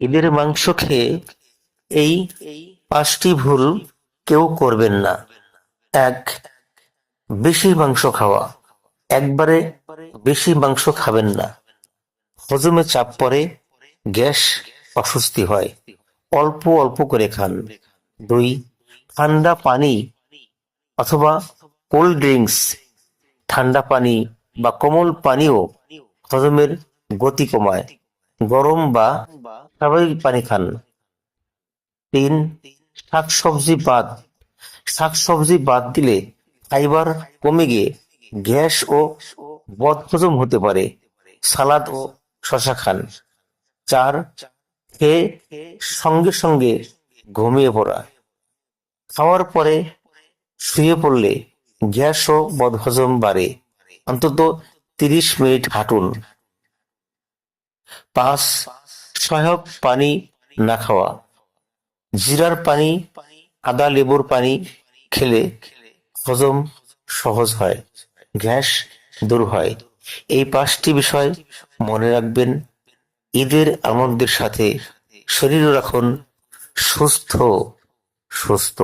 ঈদের মাংস খেয়ে এই 5টি ভুল কেউ করবেন না। 1. বেশি মাংস খাওয়া। একবারে বেশি মাংস খাবেন না, হজমে চাপ পড়ে, গ্যাস, অস্বস্তি হয়। অল্প অল্প করে খান। 2. ঠান্ডা পানি অথবা কোল্ড ড্রিঙ্কস, ঠান্ডা পানি বা কোমল পানীয় হজমের গতি কমায়। গরম বা স্বাভাবিক পানি খান। 3. শাকসবজি বাদ দিলে ফাইবার কমে গিয়ে গ্যাস ও বদহজম হতে পারে। সালাদ ও শসা খান। 4. খেয়ে সঙ্গে সঙ্গে ঘুমিয়ে পড়া। খাওয়ার পরে শুয়ে পড়লে গ্যাস ও বদহজম বাড়ে। অন্তত 30 মিনিট হাঁটুন। 5. সহায়ক পানি না খাওয়া। জিরার পানি, আদা লেবুর পানি খেলে হজম সহজ হয়, গ্যাস দূর হয়। এই 5টি বিষয় মনে রাখবেন। ঈদের আনন্দের সাথে শরীরও রাখুন সুস্থ সুস্থ।